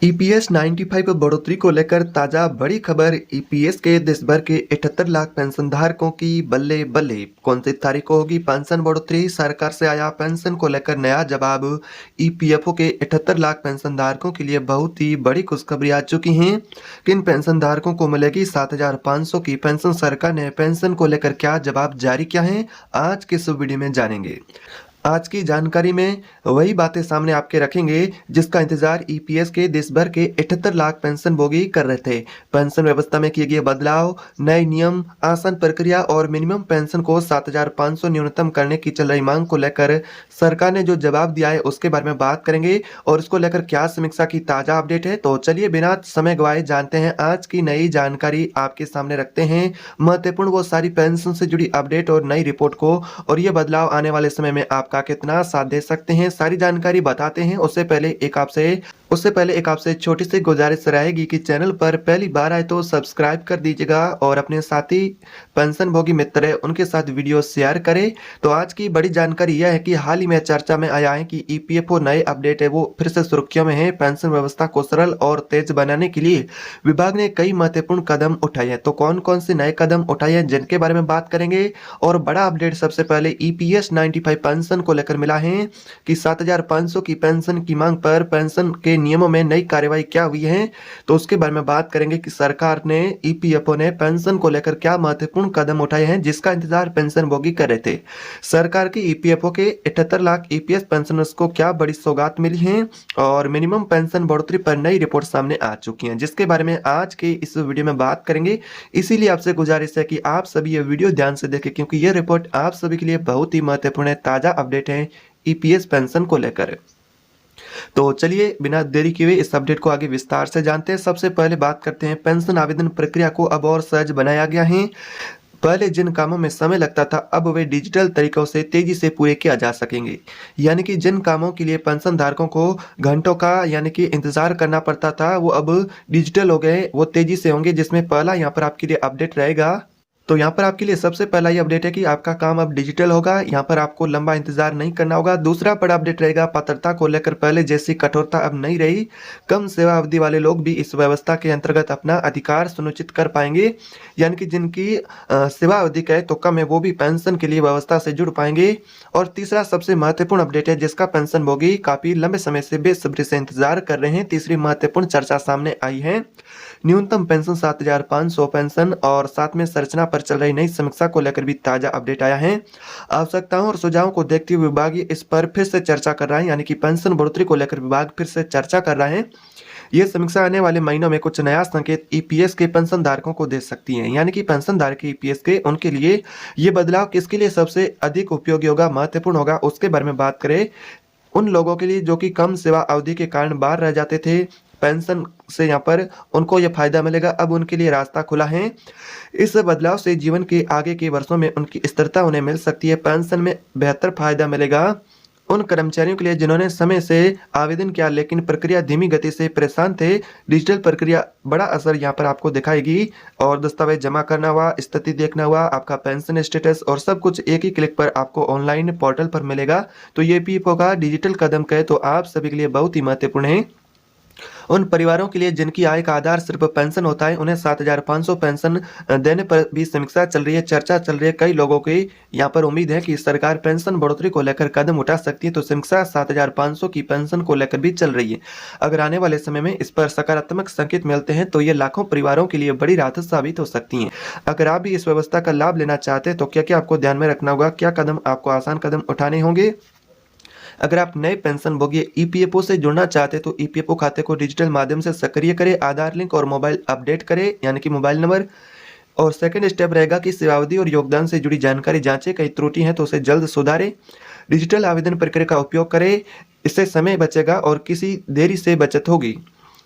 EPS 95 बढ़ोतरी को लेकर ताजा बड़ी खबर। ईपीएस के देश भर के 78 लाख पेंशन धारकों की बल्ले बल्ले। कौन सी तारीख को होगी पेंशन बढ़ोतरी? सरकार से आया पेंशन को लेकर नया जवाब। ईपीएफओ के 78 लाख पेंशन धारकों के लिए बहुत ही बड़ी खुशखबरी आ चुकी है। किन पेंशन धारकों को मिलेगी 7,500 की पेंशन? सरकार ने पेंशन को लेकर क्या जवाब जारी किया है, आज के इस वीडियो में जानेंगे। आज की जानकारी में वही बातें सामने आपके रखेंगे जिसका इंतजार ईपीएस के देश भर के 78 लाख पेंशन भोगी कर रहे थे। पेंशन व्यवस्था में किए गए बदलाव, नए नियम, आसान प्रक्रिया और मिनिमम पेंशन को 7,500 न्यूनतम करने की चल रही मांग को लेकर सरकार ने जो जवाब दिया है उसके बारे में बात करेंगे और इसको लेकर क्या समीक्षा की ताजा अपडेट है। तो चलिए बिना समय गवाए जानते हैं आज की नई जानकारी आपके सामने रखते हैं। महत्वपूर्ण वो सारी पेंशन से जुड़ी अपडेट और नई रिपोर्ट को, और ये बदलाव आने वाले समय में आपका कितना साथ दे सकते हैं, सारी जानकारी बताते हैं। उससे पहले एक आपसे छोटी सी गुजारिश रहेगी कि चैनल पर पहली बार आए तो सब्सक्राइब कर दीजिएगा और अपने साथी पेंशन भोगी मित्र है उनके साथ वीडियो शेयर करें। तो आज की बड़ी जानकारी यह है कि हाल ही में चर्चा में आया है कि ईपीएफओ नए अपडेट है वो फिर से सुर्खियों में है। पेंशन व्यवस्था को सरल और तेज बनाने के लिए विभाग ने कई महत्वपूर्ण कदम उठाए हैं। तो कौन कौन से नए कदम उठाए हैं जिनके बारे में बात करेंगे। और बड़ा अपडेट सबसे पहले ईपीएस 95 पेंशन को लेकर मिला है कि 7,500 की पेंशन की मांग पर पेंशन के नियमों में नई कार्यवाही क्या हुई है, तो उसके बारे में बात करेंगे कि सरकार ने ईपीएफओ ने पेंशन को लेकर क्या महत्वपूर्ण कदम उठाए हैं जिसका इंतजार पेंशन भोगी कर रहे थे। सरकार की ईपीएफओ के 78 लाख ईपीएस पेंशनर्स को क्या बड़ी सौगात मिली है और मिनिमम पेंशन बढ़ोतरी पर नई रिपोर्ट सामने आ चुकी है जिसके बारे में आज के इस वीडियो में बात करेंगे। इसीलिए आपसे गुजारिश है कि आप सभी ये वीडियो ध्यान से देखें क्योंकि ये रिपोर्ट आप सभी के लिए बहुत ही महत्वपूर्ण है, ताजा अपडेट है ईपीएस पेंशन को लेकर। तो चलिए बिना देरी किए इस अपडेट को आगे विस्तार से जानते हैं। सबसे पहले बात करते हैं पेंशन आवेदन प्रक्रिया को अब और सहज बनाया गया है। पहले जिन कामों में समय लगता था अब वे डिजिटल तरीकों से तेजी से पूरे किया जा सकेंगे। यानी कि जिन कामों के लिए पेंशन धारकों को घंटों का यानी कि इंतजार करना पड़ता था वो अब डिजिटल हो गए, वो तेजी से होंगे। जिसमें पहला यहाँ पर आपके लिए अपडेट रहेगा। तो यहाँ पर आपके लिए सबसे पहला ये अपडेट है कि आपका काम अब डिजिटल होगा, यहाँ पर आपको लंबा इंतजार नहीं करना होगा। दूसरा बड़ा अपडेट रहेगा पात्रता को लेकर पहले जैसी कठोरता अब नहीं रही। कम सेवा अवधि वाले लोग भी इस व्यवस्था के अंतर्गत अपना अधिकार सुनिश्चित कर पाएंगे। यानी कि जिनकी सेवा अवधि का है तो कम है वो भी पेंशन के लिए व्यवस्था से जुड़ पाएंगे। और तीसरा सबसे महत्वपूर्ण अपडेट है जिसका पेंशन भोगी काफी लंबे समय से बेसब्री से इंतजार कर रहे हैं। तीसरी महत्वपूर्ण चर्चा सामने आई है न्यूनतम पेंशन 7,500 पेंशन और साथ में संरचना पर चल रही नई समीक्षा को लेकर भी ताजा अपडेट आया है। आवश्यकताओं और सुझावों को देखते हुए विभाग इस पर फिर से चर्चा कर रहा है, यानी कि पेंशन बढ़ोतरी को लेकर विभाग फिर से चर्चा कर रहा है। ये समीक्षा आने वाले महीनों में कुछ नया संकेत ईपीएस के पेंशन धारकों को दे सकती है। यानी कि पेंशन धारक ईपीएस के उनके लिए ये बदलाव किसके लिए सबसे अधिक उपयोगी होगा, महत्वपूर्ण होगा, उसके बारे में बात करें। उन लोगों के लिए जो कि कम सेवा अवधि के कारण बाहर रह जाते थे पेंशन से, यहाँ पर उनको यह फायदा मिलेगा। अब उनके लिए रास्ता खुला है। इस बदलाव से जीवन के आगे के वर्षों में उनकी स्थिरता उन्हें मिल सकती है। पेंशन में बेहतर फायदा मिलेगा उन कर्मचारियों के लिए जिन्होंने समय से आवेदन किया लेकिन प्रक्रिया धीमी गति से परेशान थे। डिजिटल प्रक्रिया बड़ा असर यहाँ पर आपको दिखाएगी और दस्तावेज जमा करना हुआ, स्थिति देखना हुआ, आपका पेंशन स्टेटस और सब कुछ एक ही क्लिक पर आपको ऑनलाइन पोर्टल पर मिलेगा। तो ये ईपीएफओ का डिजिटल कदम कहे तो आप सभी के लिए बहुत ही महत्वपूर्ण है। उन परिवारों के लिए जिनकी आय का आधार सिर्फ पेंशन होता है उन्हें 7,500 पेंशन देने पर भी समीक्षा चल रही है, चर्चा चल रही है। कई लोगों की यहाँ पर उम्मीद है कि सरकार पेंशन बढ़ोतरी को लेकर कदम उठा सकती है। तो समीक्षा 7,500 की पेंशन को लेकर भी चल रही है। अगर आने वाले समय में इस पर सकारात्मक संकेत मिलते हैं तो ये लाखों परिवारों के लिए बड़ी राहत साबित हो सकती है। अगर आप भी इस व्यवस्था का लाभ लेना चाहते हैं तो क्या क्या आपको ध्यान में रखना होगा, क्या कदम आपको आसान कदम उठाने होंगे। अगर आप नए पेंशन भोगी ईपीएफओ से जुड़ना चाहते हैं तो ईपीएफओ खाते को डिजिटल माध्यम से सक्रिय करें, आधार लिंक और मोबाइल अपडेट करें यानी कि मोबाइल नंबर। और सेकंड स्टेप रहेगा कि सेवावधि और योगदान से जुड़ी जानकारी जांचें, कहीं त्रुटि है तो उसे जल्द सुधारें। डिजिटल आवेदन प्रक्रिया का उपयोग करें, इससे समय बचेगा और किसी देरी से बचत होगी।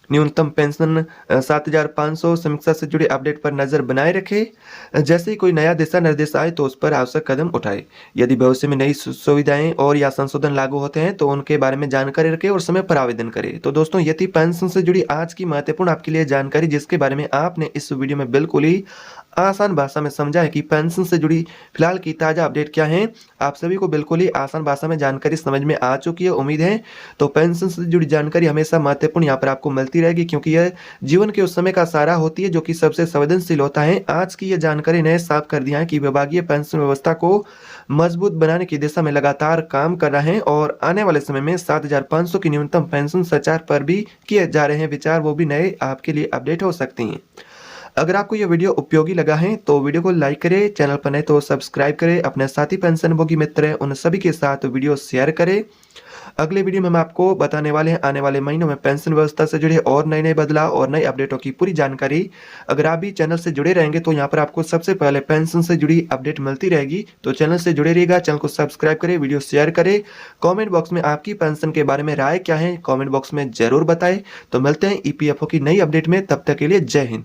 न्यूनतम पेंशन 7,500 समीक्षा से जुड़े अपडेट पर नजर बनाए रखें। जैसे ही कोई नया दिशा निर्देश आए तो उस पर आवश्यक कदम उठाए। यदि भविष्य में नई सुविधाएं और या संशोधन लागू होते हैं तो उनके बारे में जानकारी रखें और समय पर आवेदन करें। तो दोस्तों ये थी पेंशन से जुड़ी आज की महत्वपूर्ण आपके लिए जानकारी जिसके बारे में आपने इस वीडियो में बिल्कुल ही आसान भाषा में समझाएं कि पेंशन से जुड़ी फिलहाल की ताज़ा अपडेट क्या है। आप सभी को बिल्कुल ही आसान भाषा में जानकारी समझ में आ चुकी है उम्मीद है। तो पेंशन से जुड़ी जानकारी हमेशा महत्वपूर्ण यहाँ पर आपको मिलती रहेगी, क्योंकि यह जीवन के उस समय का सहारा होती है जो कि सबसे संवेदनशील होता है। आज की यह जानकारी ने साफ कर दिया है कि विभागीय पेंशन व्यवस्था को मजबूत बनाने की दिशा में लगातार काम कर रहे हैं और आने वाले समय में 7,500 की न्यूनतम पेंशन सचार पर भी किए जा रहे हैं विचार, वो भी नए आपके लिए अपडेट हो सकती हैं। अगर आपको यह वीडियो उपयोगी लगा है तो वीडियो को लाइक करें, चैनल पर नए तो सब्सक्राइब करें, अपने साथी पेंशनभोगी मित्र हैं उन सभी के साथ वीडियो शेयर करें। अगले वीडियो में हम आपको बताने वाले हैं आने वाले महीनों में पेंशन व्यवस्था से जुड़े और नए-नए बदलाव और नए अपडेटों की पूरी जानकारी। अगर आप भी चैनल से जुड़े रहेंगे तो यहाँ पर आपको सबसे पहले पेंशन से जुड़ी अपडेट मिलती रहेगी। तो चैनल से जुड़े रहिएगा, चैनल को सब्सक्राइब करें, वीडियो शेयर करें। कमेंट बॉक्स में आपकी पेंशन के बारे में राय क्या है, कमेंट बॉक्स में ज़रूर बताएं। तो मिलते हैं ईपीएफओ की नई अपडेट में, तब तक के लिए जय हिंद।